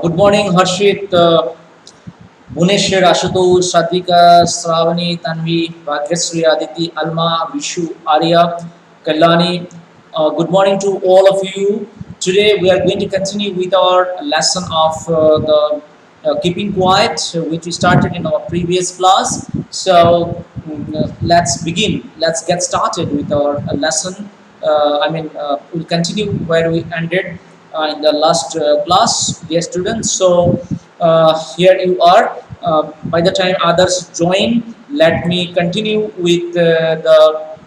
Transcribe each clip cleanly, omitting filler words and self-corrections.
Good morning, Harshit, Bhuneshwar, Ashutosh, Sadhika, Sravani, Tanvi, Bhagyasri, Aditi, Alma, Vishu, Arya, Kalani. Good morning to all of you. Today we are going to continue with our lesson of the keeping quiet, which we started in our previous class. So let's begin. Let's get started with our lesson. We'll continue where we ended in the last class, dear students. So here you are. By the time others join, let me continue with the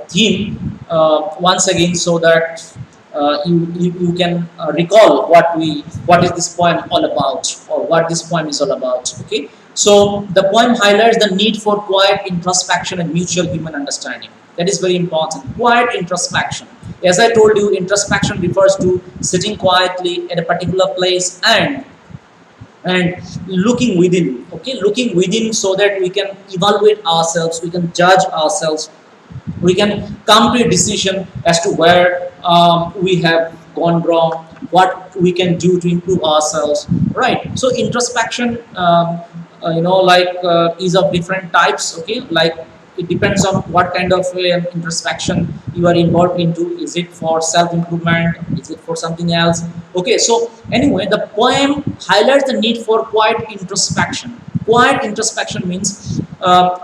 theme once again, so that you can recall what is this poem all about, or what this poem is all about. Okay, so the poem highlights the need for quiet introspection and mutual human understanding. That is very important. Quiet introspection. As I told you, introspection refers to sitting quietly at a particular place and looking within. Okay, looking within so that we can evaluate ourselves, we can judge ourselves, we can come to a decision as to where we have gone wrong, what we can do to improve ourselves, right? So introspection, is of different types. Okay, like it depends on what kind of introspection you are involved into. Is it for self improvement, is it for something else? Okay, so anyway, the poem highlights the need for quiet introspection. Quiet introspection means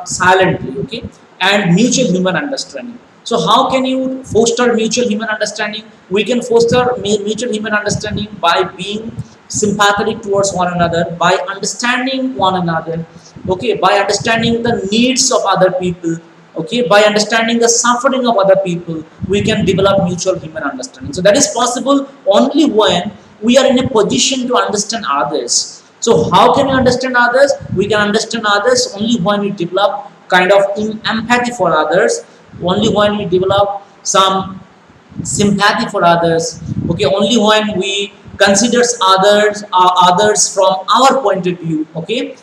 silently, okay, and mutual human understanding. So how can you foster mutual human understanding? We can foster mutual human understanding by being sympathetic towards one another, by understanding one another, okay, by understanding the needs of other people, okay, by understanding the suffering of other people. We can develop mutual human understanding. So that is possible only when we are in a position to understand others. So how can we understand others? We can understand others only when we develop kind of empathy for others, only when we develop some sympathy for others, okay, only when we considers others from our point of view, okay,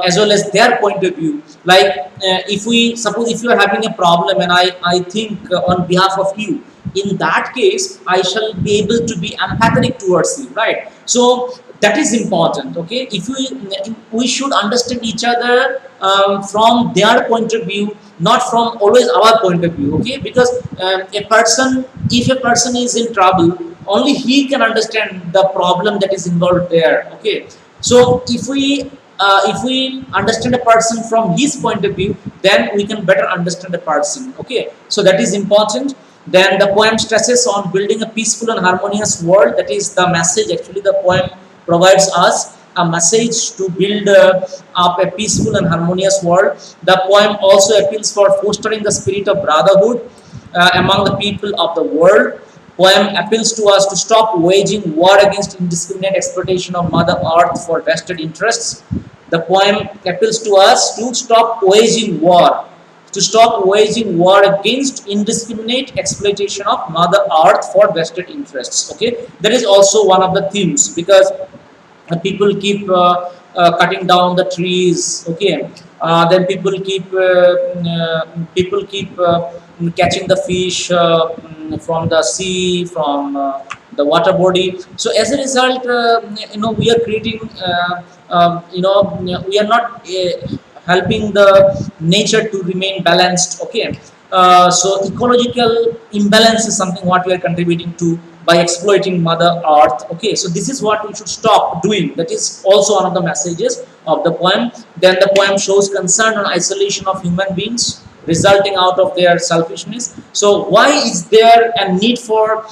as well as their point of view. Like if we suppose, if you are having a problem and I think on behalf of you, in that case I shall be able to be empathetic towards you, right? So that is important. Okay, if we should understand each other from their point of view, not from always our point of view. Okay, because a person, if a person is in trouble, only he can understand the problem that is involved there. Okay, so if we understand a person from his point of view, then we can better understand a person. Okay, so that is important. Then the poem stresses on building a peaceful and harmonious world. That is the message. Actually, the poem provides us a message to build up a peaceful and harmonious world. The poem also appeals for fostering the spirit of brotherhood among the people of the world. Poem appeals to us to stop waging war against indiscriminate exploitation of Mother Earth for vested interests. The poem appeals to us to stop waging war, against indiscriminate exploitation of Mother Earth for vested interests. Okay, that is also one of the themes, because people keep cutting down the trees. Okay, then people keep catching the fish from the sea, from the water body. So as a result, we are creating we are not helping the nature to remain balanced. Okay, so ecological imbalance is something what we are contributing to by exploiting Mother Earth. Okay, so this is what we should stop doing. That is also one of the messages of the poem. Then the poem shows concern on isolation of human beings resulting out of their selfishness. So why is there a need for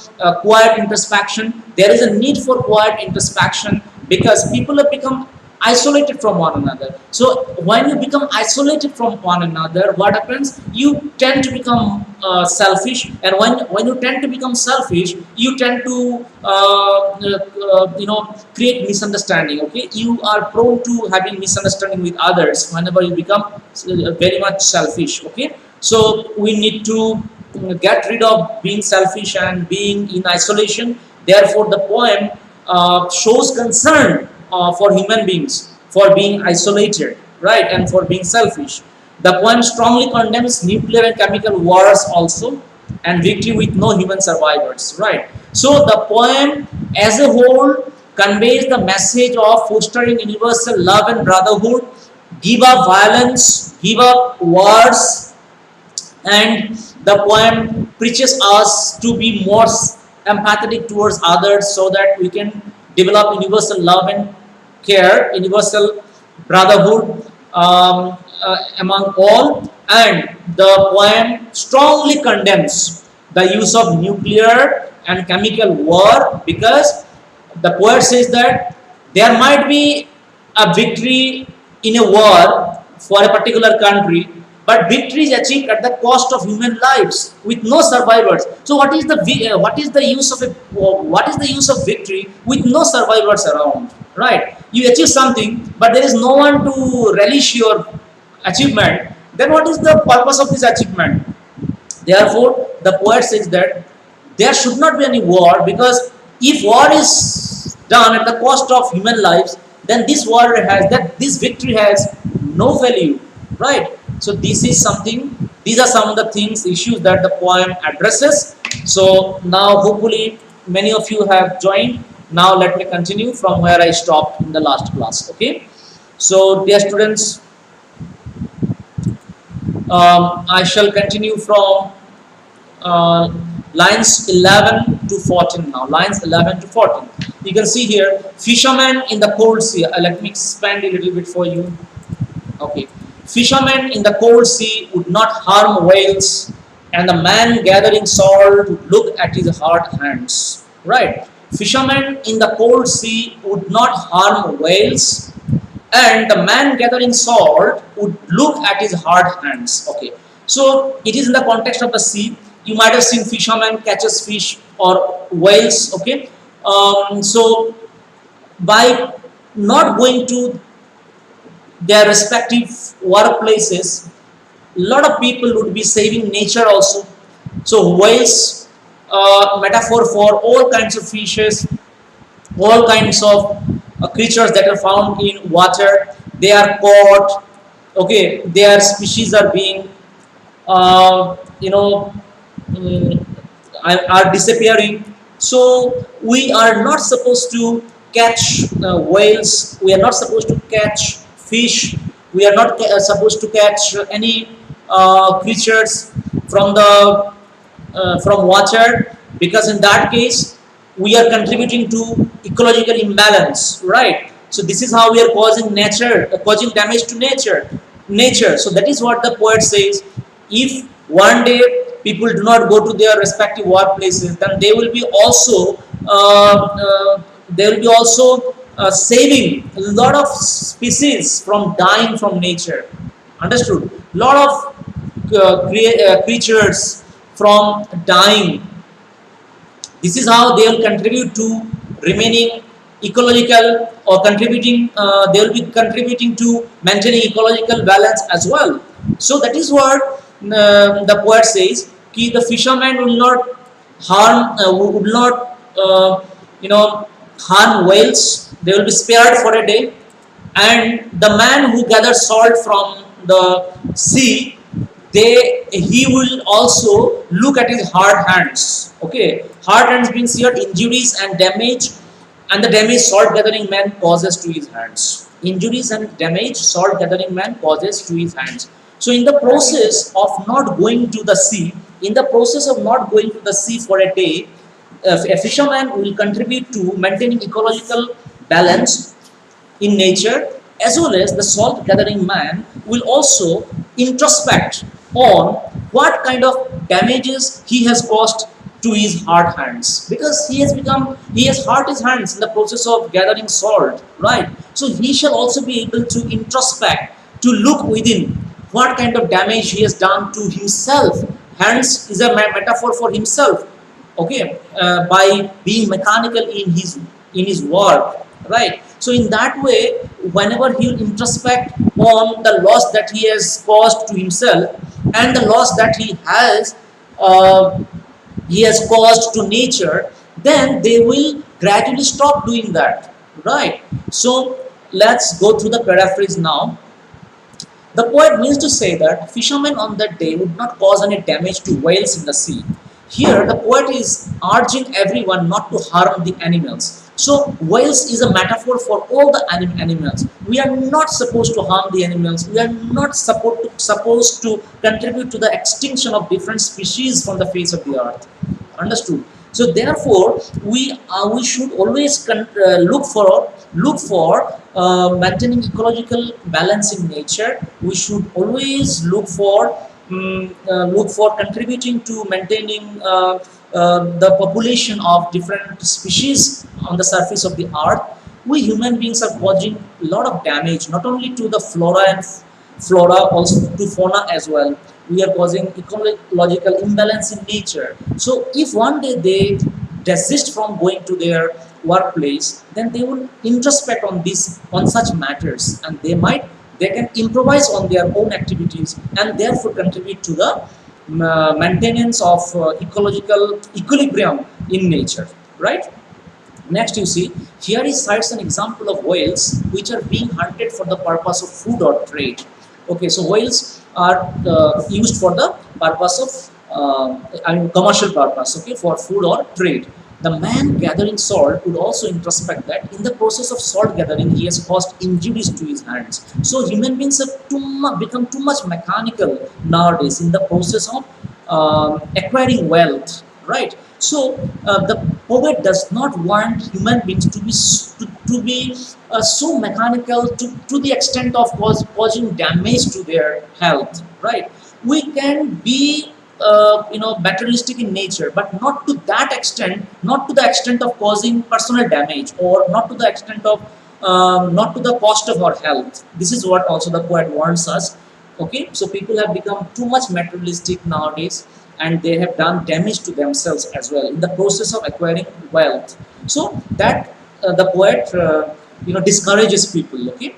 quiet introspection? There is a need for quiet introspection because people have become isolated from one another. So when you become isolated from one another, what happens? You tend to become selfish, and when you tend to become selfish, you tend to create misunderstanding. Okay, you are prone to having misunderstanding with others whenever you become very much selfish. Okay, so we need to get rid of being selfish and being in isolation. Therefore, the poem shows concern for human beings, for being isolated, right, and for being selfish. The poem strongly condemns nuclear and chemical wars also, and victory with no human survivors, right? So the poem as a whole conveys the message of fostering universal love and brotherhood, give up violence, give up wars, and the poem preaches us to be more empathetic towards others so that we can develop universal love and care, universal brotherhood among all. And the poem strongly condemns the use of nuclear and chemical war, because the poet says that there might be a victory in a war for a particular country, but victory is achieved at the cost of human lives with no survivors. So what is the use of victory with no survivors around, right? You achieve something, but there is no one to relish your achievement. Then what is the purpose of this achievement? Therefore, the poet says that there should not be any war, because if war is done at the cost of human lives, then this victory has no value, right? So these are some of the things, issues that the poem addresses. So now hopefully many of you have joined. Now let me continue from where I stopped in the last class. Okay. So dear students, I shall continue from uh, lines 11 to 14 now. Lines 11 to 14. You can see here, fishermen in the cold sea. Let me expand a little bit for you. Okay. Fishermen in the cold sea would not harm whales, and the man gathering salt would look at his hard hands. Right. Fishermen in the cold sea would not harm whales, and the man gathering salt would look at his hard hands. Okay, so it is in the context of the sea. You might have seen fishermen catches fish or whales. Okay, so by not going to their respective workplaces, a lot of people would be saving nature also. So whales, metaphor for all kinds of fishes, all kinds of creatures that are found in water, they are caught. Okay, their species are being uh, you know mm, are disappearing. So we are not supposed to catch whales, we are not supposed to catch fish, we are not supposed to catch any creatures from the from water, because in that case we are contributing to ecological imbalance, right? So this is how we are causing damage to nature. So that is what the poet says. If one day people do not go to their respective workplaces, then they will be also saving a lot of species from dying from nature. Understood? Lot of creatures from dying. This is how they will contribute to remaining ecological, or contributing they will be contributing to maintaining ecological balance as well. So that is what the poet says, ki the fisherman will not would not you know harm whales, they will be spared for a day. And the man who gathers salt from the sea, he will also look at his hard hands. Okay, hard hands means here injuries and damage, and the damage salt gathering man causes to his hands. Injuries and damage salt gathering man causes to his hands. So in the process of not going to the sea, in the process of not going to the sea for a day, a fisherman will contribute to maintaining ecological balance in nature, as well as the salt gathering man will also introspect on what kind of damages he has caused to his hard hands, because he has hurt his hands in the process of gathering salt, right? So he shall also be able to introspect, to look within what kind of damage he has done to himself. Hands is a metaphor for himself. Okay, by being mechanical in his work, right? So in that way, whenever he will introspect on the loss that he has caused to himself, and the loss that uh, he has caused to nature, then they will gradually stop doing that, right? So let's go through the paraphrase now. The poet means to say that fishermen on that day would not cause any damage to whales in the sea. Here, the poet is urging everyone not to harm the animals. So, whales is a metaphor for all the animals. We are not supposed to harm the animals. We are not supposed to contribute to the extinction of different species from the face of the earth. Understood? So therefore, we should always look for maintaining ecological balance in nature. We should always look for contributing to maintaining the population of different species on the surface of the earth. We human beings are causing a lot of damage, not only to the flora, also to fauna as well. We are causing ecological imbalance in nature. So if one day they desist from going to their workplace, then they will introspect on such matters, and they can improvise on their own activities and therefore contribute to the maintenance of ecological equilibrium in nature, right? Next, you see, here he cites an example of whales which are being hunted for the purpose of food or trade. Okay, so whales are used for the purpose of, commercial purpose, okay, for food or trade. The man gathering salt would also introspect that in the process of salt gathering, he has caused injuries to his hands. So human beings have become too much mechanical nowadays in the process of acquiring wealth, right? So the poet does not want human beings to be so mechanical to the extent of causing damage to their health, right? We can be materialistic in nature, but not to that extent, not to the extent of causing personal damage, or not to the extent of not to the cost of our health. This is what also the poet warns us. Okay, so people have become too much materialistic nowadays, and they have done damage to themselves as well in the process of acquiring wealth. So that the poet discourages people. Okay,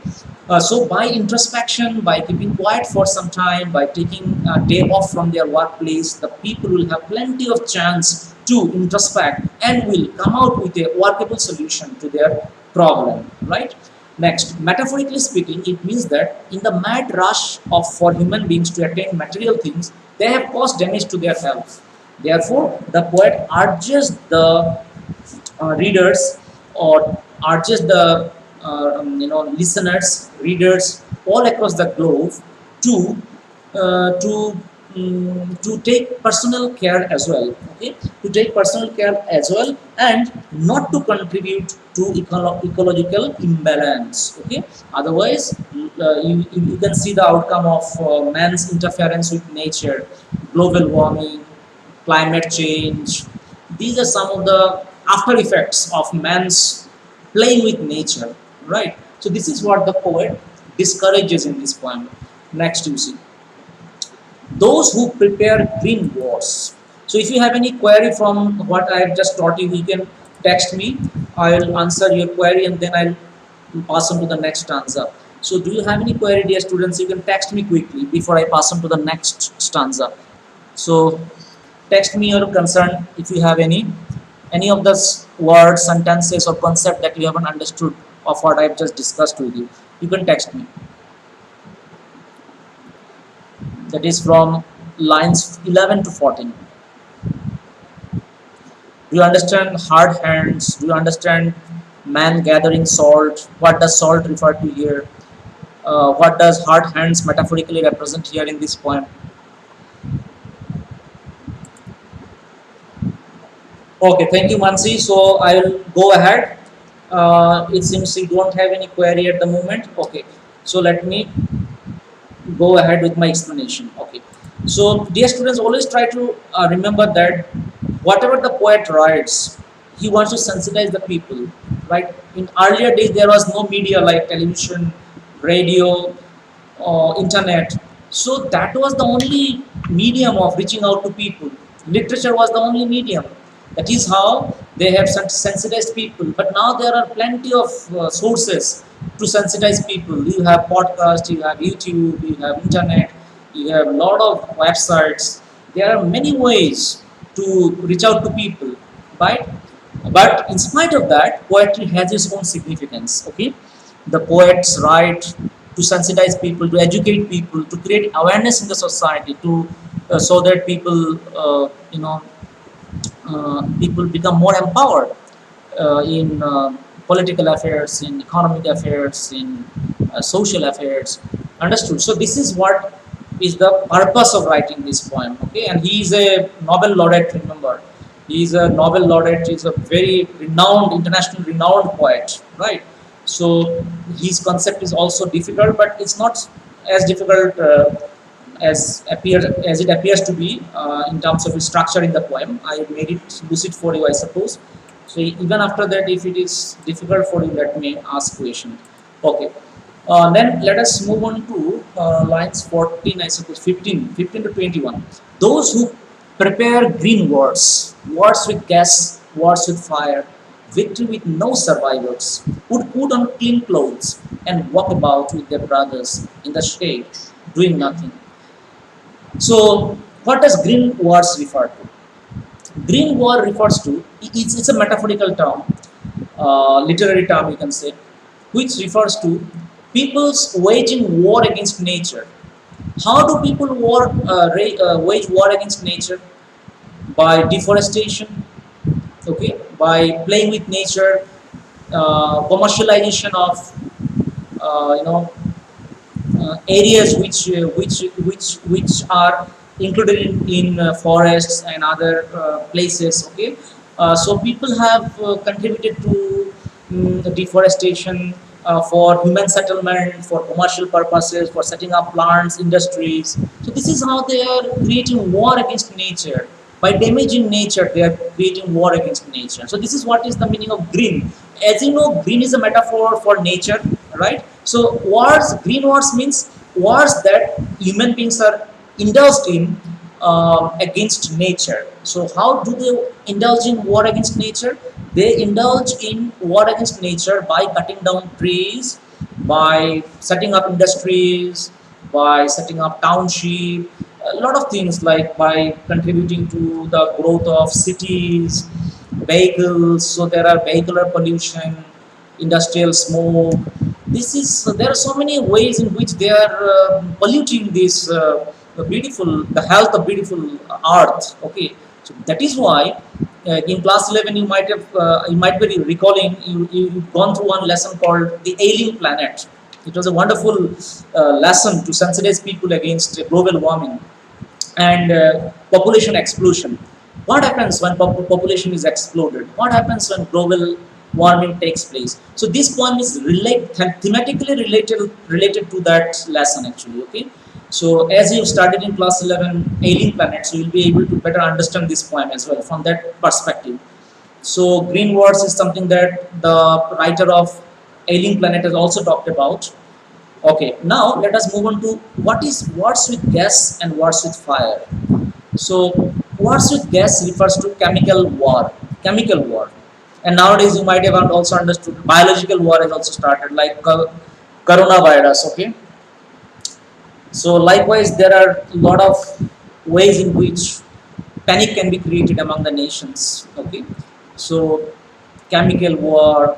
so by introspection, by keeping quiet for some time, by taking a day off from their workplace, the people will have plenty of chance to introspect and will come out with a workable solution to their problem, right? Next, metaphorically speaking, it means that in the mad rush of for human beings to attain material things, they have caused damage to their health. Therefore, the poet urges the readers, or urges the listeners, readers all across the globe to to take personal care as well. Okay, to take personal care as well, and not to contribute to ecological imbalance. Okay, otherwise you can see the outcome of man's interference with nature, global warming, climate change. These are some of the after effects of man's playing with nature, right? So this is what the poet discourages in this poem. Next, you see, those who prepare green wars. So if you have any query from what I have just taught you, you can text me. I'll answer your query and then I'll pass on to the next stanza. So do you have any query, dear students? You can text me quickly before I pass on to the next stanza. So text me your concern if you have any of the words, sentences, or concept that you haven't understood of what I've just discussed with you. You can text me. That is from lines 11 to 14. Do you understand hard hands? Do you understand man gathering salt? What does salt refer to here? What does hard hands metaphorically represent here in this poem? Okay, thank you, Mansi. So I will go ahead. It seems you don't have any query at the moment. Okay, so let me go ahead with my explanation. Okay, so dear students, always try to remember that whatever the poet writes, he wants to sensitize the people, right? In earlier days, there was no media like television, radio, internet. So that was the only medium of reaching out to people. Literature was the only medium. That is how they have sensitized people. But now there are plenty of sources to sensitize people. You have podcasts, you have YouTube, you have internet, you have a lot of websites. There are many ways to reach out to people, right? But in spite of that, poetry has its own significance. Okay, the poets write to sensitize people, to educate people, to create awareness in the society, to so that people, people become more empowered in political affairs, in economic affairs, in social affairs. Understood. So this is what is the purpose of writing this poem. Okay, and he is a Nobel laureate. Remember, he is a Nobel laureate. He is a very renowned, international renowned poet. Right. So his concept is also difficult, but it's not as difficult as it appears to be in terms of its structure in the poem. I made it lucid for you, I suppose. So even after that, if it is difficult for you, let me ask question. Okay. Then let us move on to lines 14, I suppose 15 to 21. Those who prepare green wars, wars with gas, wars with fire, victory with no survivors, would put on clean clothes and walk about with their brothers in the shade, doing nothing. So, what does green wars refer to? Green war refers to, it's a metaphorical term, literary term you can say, which refers to people's waging war against nature. How do people wage war against nature? By deforestation, okay, by playing with nature, commercialization of areas which are included in forests and other places. Okay, so people have contributed to deforestation for human settlement, for commercial purposes, for setting up plants, industries. So this is how they are creating war against nature. By damaging nature, they are creating war against nature. So this is what is the meaning of green. As you know, green is a metaphor for nature, right? So wars, green wars means wars that human beings are indulged in against nature. So how do they indulge in war against nature? They indulge in war against nature by cutting down trees, by setting up industries, by setting up township, a lot of things, like by contributing to the growth of cities, vehicles. So there are vehicular pollution, industrial smoke. This is, there are so many ways in which they are polluting this beautiful, the health of beautiful earth. Okay, so that is why in class 11 you might be recalling, you've gone through one lesson called the alien planet. It was a wonderful lesson to sensitize people against global warming and population explosion. What happens when population is exploded? What happens when global warming takes place? So this poem is thematically related to that lesson actually. Okay, so as you studied in class 11 alien planets, you will be able to better understand this poem as well from that perspective. So green wars is something that the writer of alien planet has also talked about. Okay, now let us move on to what is wars with gas and wars with fire. So wars with gas refers to chemical war, chemical war. And nowadays you might have also understood biological war has also started, like coronavirus. Okay, so likewise there are a lot of ways in which panic can be created among the nations. Okay, so chemical war,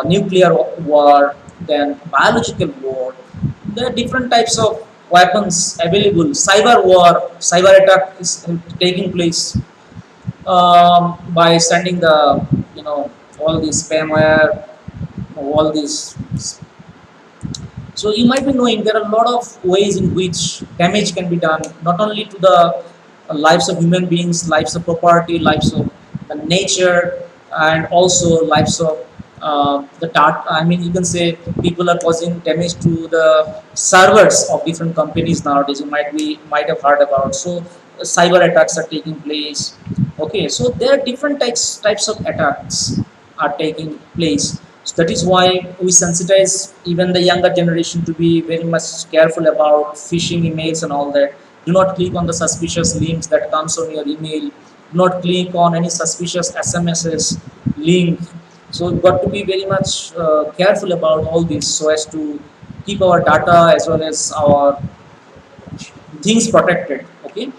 nuclear war, then biological war. There are different types of weapons available. Cyber war, cyber attack is taking place by sending the, all these spamware, all these. So you might be knowing there are a lot of ways in which damage can be done, not only to the lives of human beings, lives of property, lives of the nature, and also lives of the data. I mean, you can say people are causing damage to the servers of different companies nowadays. You might have heard about. So cyber attacks are taking place. Okay, so there are different types of attacks are taking place. So that is why we sensitize even the younger generation to be very much careful about phishing emails and all that. Do not click on the suspicious links that comes on your email. Do not click on any suspicious SMSs link. So we've got to be very much careful about all this so as to keep our data as well as our things protected. Okay,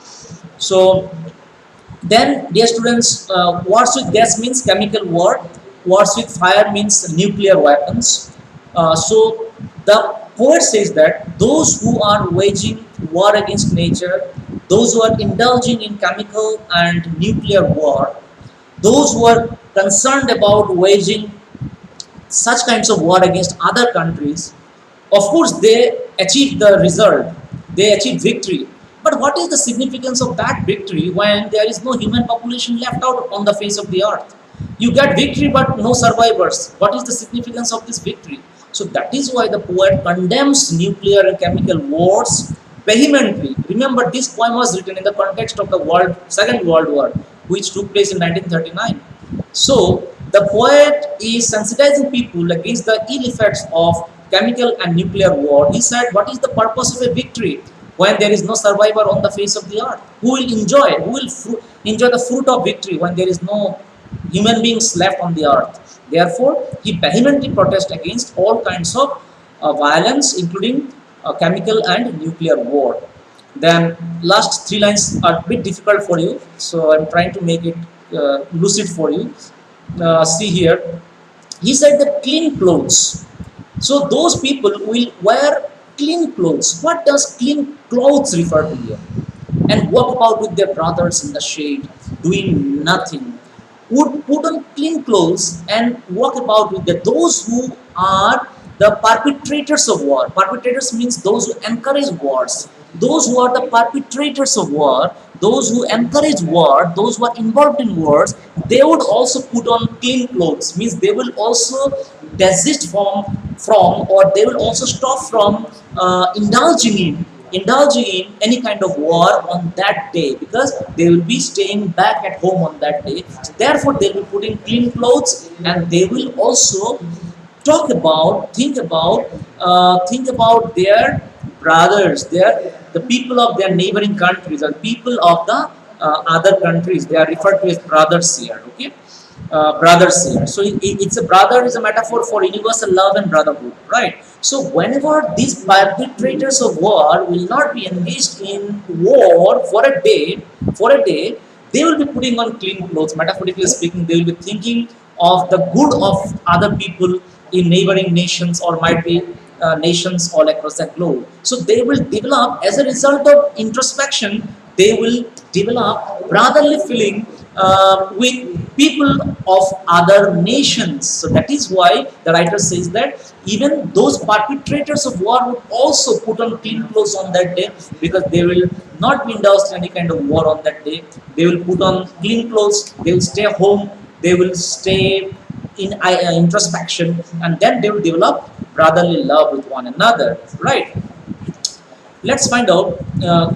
so then dear students, wars with gas means chemical war, wars with fire means nuclear weapons. So the poet says that those who are waging war against nature, those who are indulging in chemical and nuclear war, those who are concerned about waging such kinds of war against other countries, of course they achieve the result, they achieve victory. But what is the significance of that victory when there is no human population left out on the face of the earth? You get victory but no survivors. What is the significance of this victory? So that is why the poet condemns nuclear and chemical wars vehemently. Remember, this poem was written in the context of the Second World War, which took place in 1939. So the poet is sensitizing people against the ill effects of chemical and nuclear war. He said, what is the purpose of a victory when there is no survivor on the face of the earth? Who will enjoy? Who will enjoy the fruit of victory when there is no human beings left on the earth? Therefore, he vehemently protests against all kinds of violence, including chemical and nuclear war. Then last three lines are a bit difficult for you, so I'm trying to make it lucid for you. See here, he said that clean clothes. So those people will wear clean clothes. What does clean clothes refer to here? And walk about with their brothers in the shade, doing nothing. Would put on clean clothes and walk about with those who are the perpetrators of war. Perpetrators means those who encourage wars. Those who are the perpetrators of war, those who encourage war, those who are involved in wars, they would also put on clean clothes. Means they will also desist from or they will also stop from indulging in any kind of war on that day, because they will be staying back at home on that day. So therefore, they will be putting clean clothes, and they will also think about their brothers, the people of their neighboring countries, or people of the other countries. They are referred to as brothers here. Okay, brothers here. So it's a brother is a metaphor for universal love and brotherhood, right? So whenever these perpetrators of war will not be engaged in war for a day, they will be putting on clean clothes. Metaphorically speaking, they will be thinking of the good of other people in neighboring nations, or might be nations all across the globe. So they will develop, as a result of introspection, they will develop brotherly feeling with people of other nations. So that is why the writer says that even those perpetrators of war would also put on clean clothes on that day, because they will not be indulged in any kind of war on that day. They will put on clean clothes, they will stay home, they will stay in introspection, and then they will develop brotherly love with one another, right? Let's find out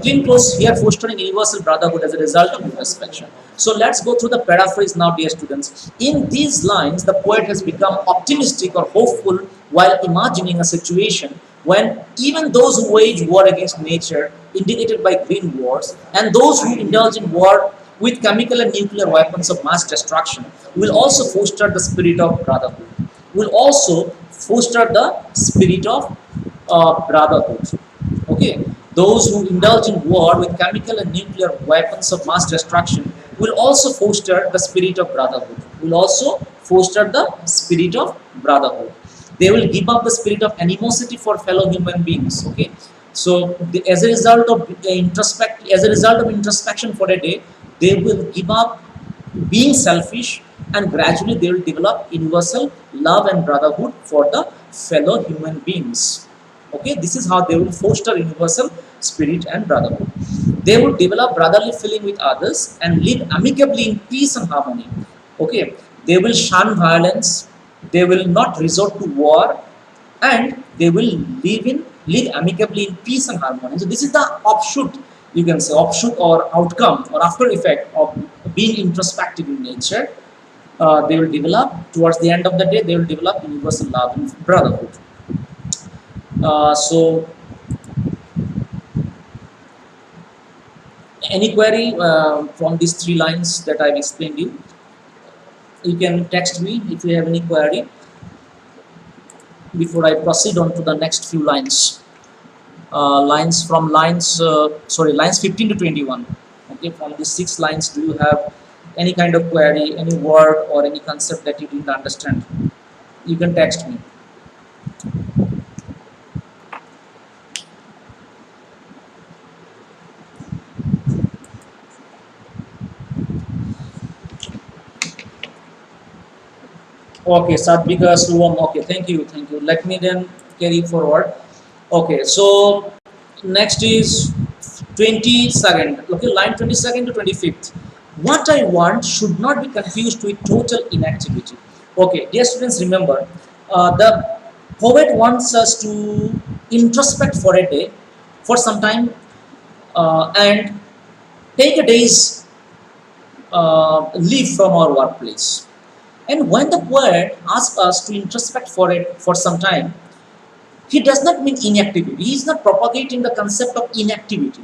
clean clothes here fostering universal brotherhood as a result of introspection. So let's go through the paraphrase now, dear students. In these lines, the poet has become optimistic or hopeful while imagining a situation when even those who wage war against nature, indicated by green wars, and those who indulge in war with chemical and nuclear weapons of mass destruction will also foster the spirit of brotherhood. Will also foster the spirit of brotherhood. Okay, those who indulge in war with chemical and nuclear weapons of mass destruction will also foster the spirit of brotherhood. Will also foster the spirit of brotherhood. They will give up the spirit of animosity for fellow human beings. Okay, so as a result of introspection for a day, they will give up being selfish, and gradually they will develop universal love and brotherhood for the fellow human beings. Okay, this is how they will foster universal spirit and brotherhood. They will develop brotherly feeling with others and live amicably in peace and harmony. Okay, they will shun violence, they will not resort to war, and they will live amicably in peace and harmony. So this is the offshoot, you can say offshoot or outcome or after effect of being introspective in nature. They will develop towards the end of the day. They will develop universal love and brotherhood. So, any query from these three lines that I've explained you? You can text me if you have any query before I proceed on to the next few lines. Lines 15 to 21. Okay, from these 6 lines, do you have any kind of query, any word or any concept that you didn't understand? You can text me. Okay, Sadvika Suvam. Okay, thank you, thank you. Let me then carry forward. Okay, so next is 22nd. Okay, line 22nd to 25th. What I want should not be confused with total inactivity. Okay, dear students, remember the poet wants us to introspect for a day, for some time, and take a day's leave from our workplace. And when the poet asks us to introspect for it for some time, he does not mean inactivity. He is not propagating the concept of inactivity.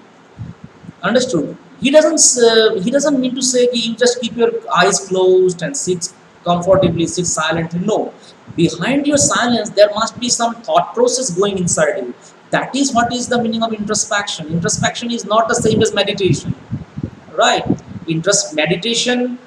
Understood? He doesn't mean to say you just keep your eyes closed and sit comfortably, sit silently. No. Behind your silence, there must be some thought process going inside you. That is what is the meaning of introspection. Introspection is not the same as meditation, right? Interest meditation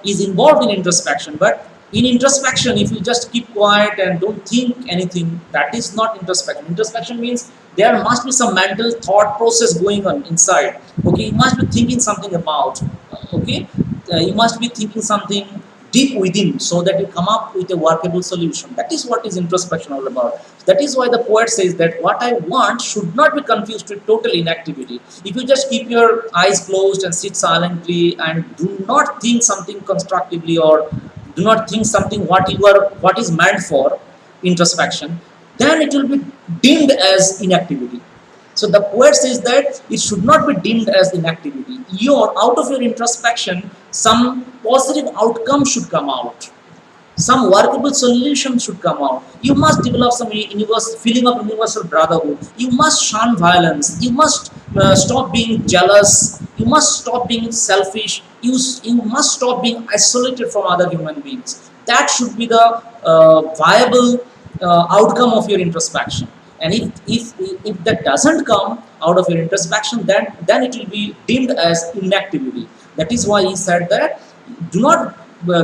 is involved in introspection, but in introspection, if you just keep quiet and don't think anything, that is not introspection. Introspection means there must be some mental thought process going on inside. Okay, you must be thinking something about, okay, you must be thinking something deep within, so that you come up with a workable solution. That is what is introspection all about. That is why the poet says that what I want should not be confused with total inactivity. If you just keep your eyes closed and sit silently and do not think something constructively, or do not think something what is meant for introspection, then it will be deemed as inactivity. So the poet says that it should not be deemed as inactivity. Your out of your introspection, some positive outcome should come out. Some workable solution should come out. You must develop some feeling of universal brotherhood. You must shun violence. You must stop being jealous. You must stop being selfish. You must stop being isolated from other human beings. That should be the viable outcome of your introspection. And if that doesn't come out of your introspection, then it will be deemed as inactivity. That is why he said that do not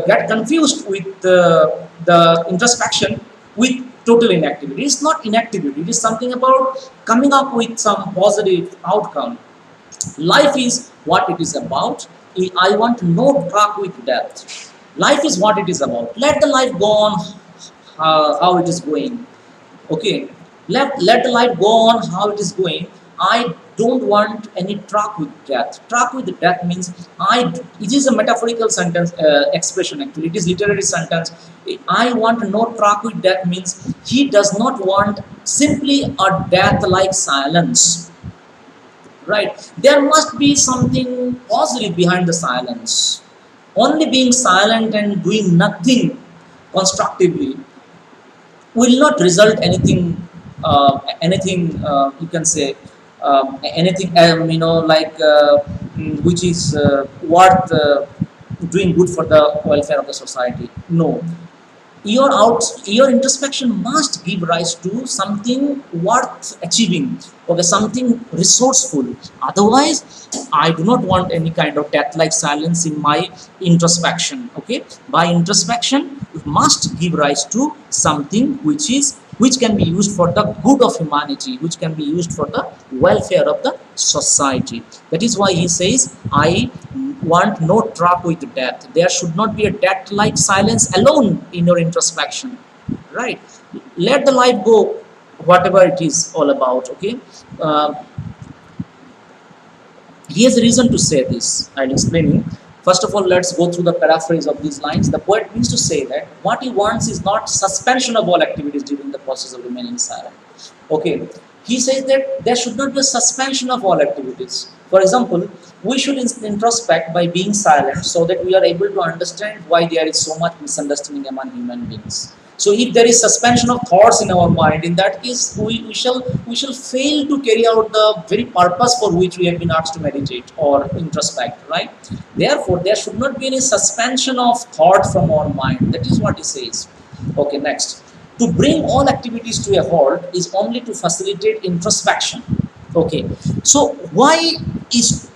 get confused with the introspection with total inactivity. It's not inactivity. It is something about coming up with some positive outcome. Life is what it is about. I want no track with death. Life is what it is about. Let the life go on how it is going. Okay, let the life go on how it is going. I don't want any truck with death. Truck with death means it is a metaphorical sentence expression. Actually, it is literary sentence. I want no truck with death means he does not want simply a death like silence, right? There must be something positive behind the silence. Only being silent and doing nothing constructively will not result anything you can say anything which is worth doing good for the welfare of the society. No, your introspection must give rise to something worth achieving, okay, something resourceful. Otherwise, I do not want any kind of death like silence in my introspection. Okay, by introspection you must give rise to something which can be used for the good of humanity, which can be used for the welfare of the society. That is why he says, I want no truck with death. There should not be a death like silence alone in your introspection, right? Let the life go, whatever it is all about. Okay, he has a reason to say this. I'll explain you. First of all, let's go through the paraphrase of these lines. The poet means to say that what he wants is not suspension of all activities during the process of remaining silent. Okay, he says that there should not be a suspension of all activities. For example, we should introspect by being silent so that we are able to understand why there is so much misunderstanding among human beings. So if there is suspension of thoughts in our mind, in that case we shall fail to carry out the very purpose for which we have been asked to meditate or introspect, right? Therefore, there should not be any suspension of thought from our mind. That is what he says. Okay, next. To bring all activities to a halt is only to facilitate introspection. Okay, so why is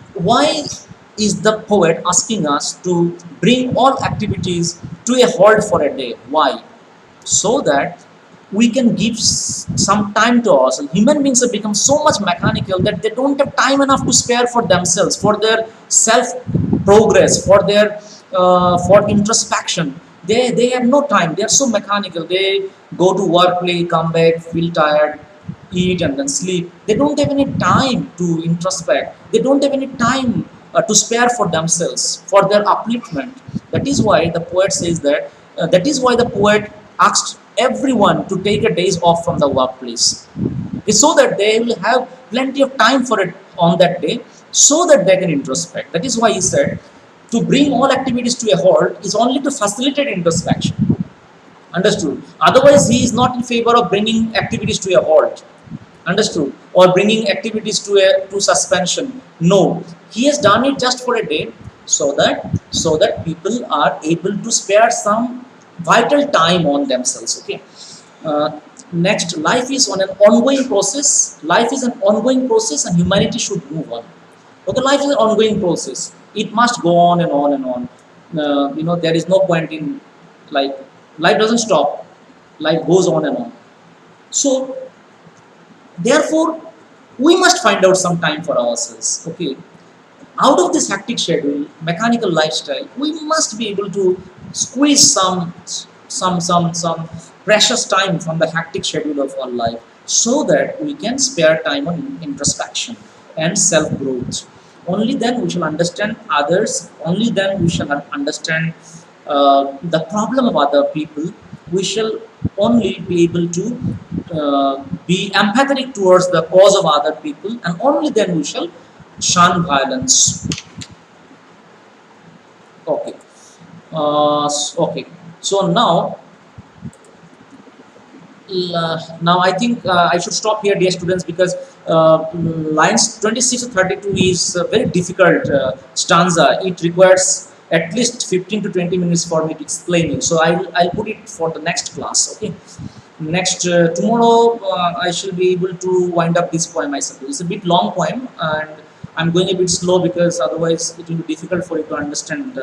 the poet asking us to bring all activities to a halt for a day? Why? So that we can give some time to ourselves. Human beings have become so much mechanical that they don't have time enough to spare for themselves, for their self progress, for their for introspection. They have no time. They are so mechanical. They go to work, play, come back, feel tired, eat and then sleep. They don't have any time to introspect. They don't have any time to spare for themselves, for their upliftment. That is why the poet says that, that is why the poet asked everyone to take a days off from the workplace, so that they will have plenty of time for it on that day, so that they can introspect. That is why he said to bring all activities to a halt is only to facilitate introspection. Understood? Otherwise, he is not in favor of bringing activities to a halt. Understood? Or bringing activities to suspension. No, he has done it just for a day, so that people are able to spare some vital time on themselves. Okay. uh, Next, life is on an ongoing process. Life is an ongoing process, and humanity should move on. Okay, life is an ongoing process. It must go on and on and on. There is no point in, like, life doesn't stop. Life goes on and on. So therefore, we must find out some time for ourselves. Okay, out of this hectic schedule, mechanical lifestyle, we must be able to squeeze some precious time from the hectic schedule of our life, so that we can spare time on introspection and self growth. Only then we shall understand others. Only then we shall understand the problem of other people. We shall only be able to be empathetic towards the cause of other people, and only then we shall shun violence. Okay. Okay. So now I think I should stop here, dear students, because lines 26 to 32 is a very difficult stanza. It requires at least 15 to 20 minutes for me to explain it. So I'll put it for the next class. Okay. Next tomorrow I shall be able to wind up this poem. I suppose it's a bit long poem, and I'm going a bit slow because otherwise it will be difficult for you to understand.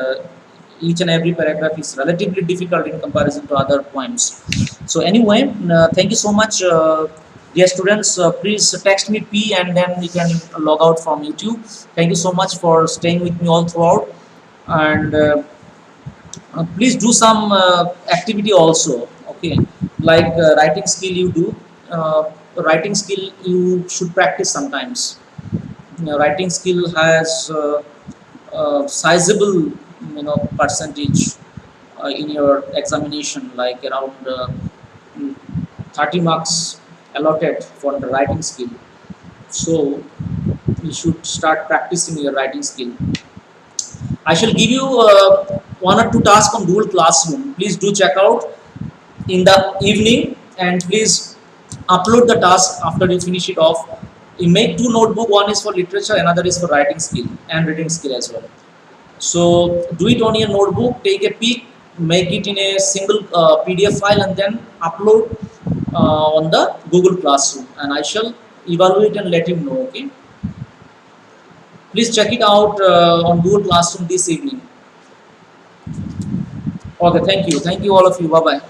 Each and every paragraph is relatively difficult in comparison to other poems. So anyway, thank you so much, dear students. Please text me P, and then you can log out from YouTube. Thank you so much for staying with me all throughout, and please do some activity also. Okay, like writing skill you do. Writing skill you should practice sometimes. Writing skill has sizable percentage in your examination, like around 30 marks allotted for the writing skill. So you should start practicing your writing skill. I shall give you one or two tasks on Google Classroom. Please do check out in the evening, and please upload the task after you finish it off. You make two notebook. One is for literature, another is for writing skill and reading skill as well. So do it on your notebook, take a peek, make it in a single PDF file, and then upload on the Google Classroom, and I shall evaluate and let you know. Okay, please check it out on Google Classroom this evening. Okay, thank you all of you. Bye bye.